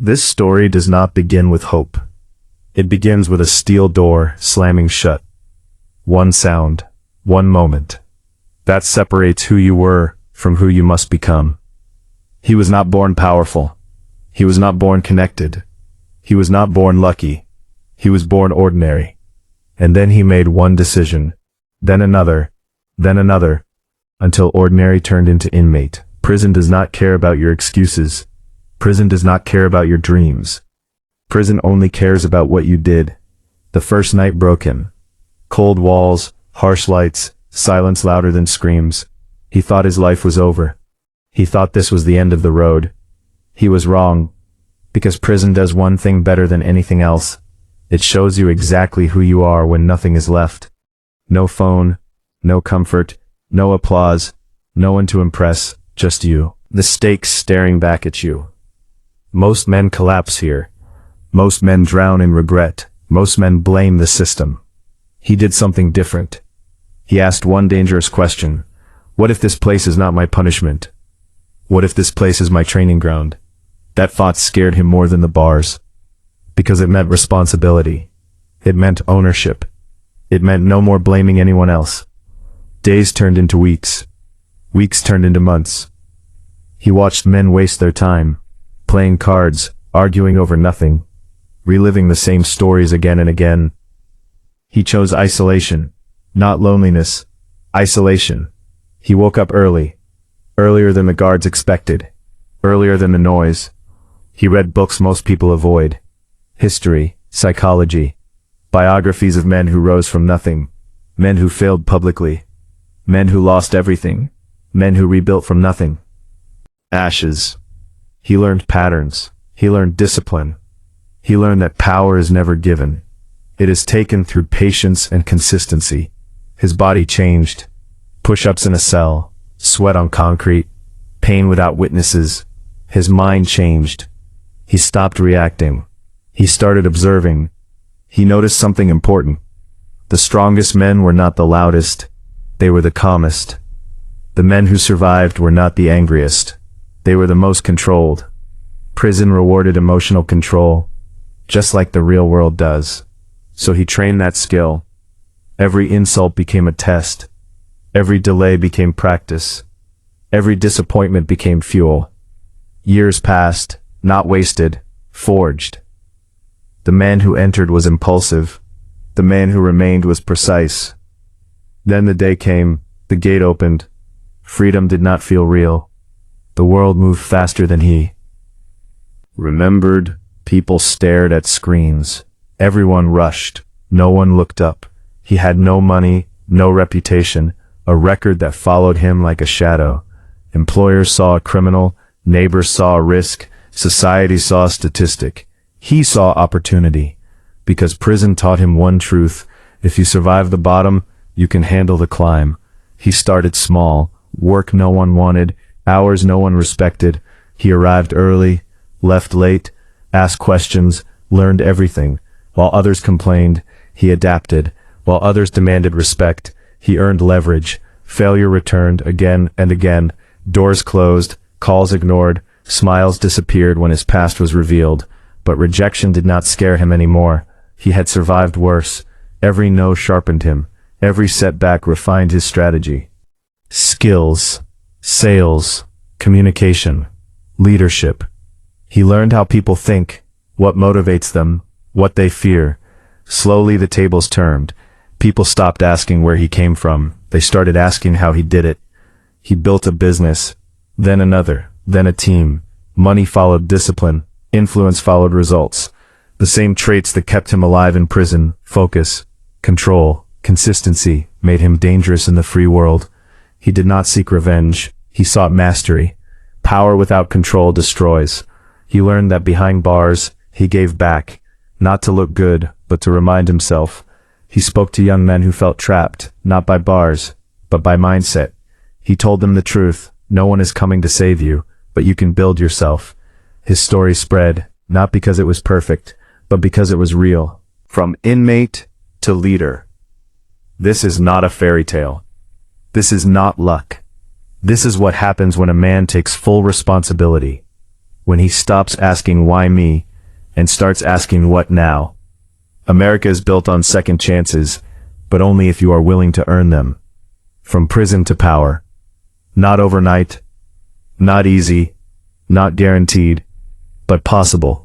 This story does not begin with hope. It begins with a steel door slamming shut. One sound, one moment. That separates who you were from who you must become. He was not born powerful. He was not born connected. He was not born lucky. He was born ordinary. And then he made one decision, then another, until ordinary turned into inmate. Prison does not care about your excuses. Prison does not care about your dreams. Prison only cares about what you did. The first night broke him. Cold walls, harsh lights, silence louder than screams. He thought his life was over. He thought this was the end of the road. He was wrong, because prison does one thing better than anything else. It shows you exactly who you are when nothing is left. No phone, no comfort, no applause, no one to impress, just you. The stakes staring back at you. Most men collapse here. Most men drown in regret. Most men blame the system. He did something different. He asked one dangerous question. What if this place is not my punishment? What if this place is my training ground? That thought scared him more than the bars. Because it meant responsibility. It meant ownership. It meant no more blaming anyone else. Days turned into weeks. Weeks turned into months. He watched men waste their time, playing cards, arguing over nothing, reliving the same stories again and again. He chose isolation, not loneliness, isolation. He woke up early, earlier than the guards expected, earlier than the noise. He read books most people avoid. History, psychology, biographies of men who rose from nothing, men who failed publicly, men who lost everything, men who rebuilt from nothing. Ashes. He learned patterns. He learned discipline. He learned that power is never given. It is taken through patience and consistency. His body changed. Push-ups in a cell, sweat on concrete, pain without witnesses. His mind changed. He stopped reacting. He started observing. He noticed something important. The strongest men were not the loudest. They were the calmest. The men who survived were not the angriest. They were the most controlled. Prison rewarded emotional control, just like the real world does. So he trained that skill. Every insult became a test. Every delay became practice. Every disappointment became fuel. Years passed, not wasted, forged. The man who entered was impulsive. The man who remained was precise. Then the day came, the gate opened. Freedom did not feel real. The world moved faster than he remembered. People stared at screens. Everyone rushed. No one looked up. He had no money, no reputation, a record that followed him like a shadow. Employers saw a criminal, neighbors saw a risk, society saw a statistic. He saw opportunity, because prison taught him one truth: if you survive the bottom, you can handle the climb. He started small, work no one wanted, hours no one respected. He arrived early, left late, asked questions, learned everything. While others complained, he adapted. While others demanded respect, he earned leverage. Failure returned again and again. Doors closed, calls ignored, smiles disappeared when his past was revealed. But rejection did not scare him anymore. He had survived worse. Every no sharpened him. Every setback refined his strategy. Skills, sales, communication, leadership. He learned how people think, what motivates them, what they fear. Slowly the tables turned. People stopped asking where he came from. They started asking how he did it. He built a business, then another, then a team. Money followed discipline. Influence followed results. The same traits that kept him alive in prison, focus, control, consistency, made him dangerous in the free world. He did not seek revenge. He sought mastery. Power without control destroys. He learned that behind bars, he gave back, not to look good, but to remind himself. He spoke to young men who felt trapped, not by bars, but by mindset. He told them the truth. No one is coming to save you, but you can build yourself. His story spread, not because it was perfect, but because it was real. From inmate to leader. This is not a fairy tale. This is not luck. This is what happens when a man takes full responsibility. when he stops asking why me and starts asking what now. America is built on second chances, but only if you are willing to earn them. From prison to power. Not overnight, not easy, not guaranteed, but possible.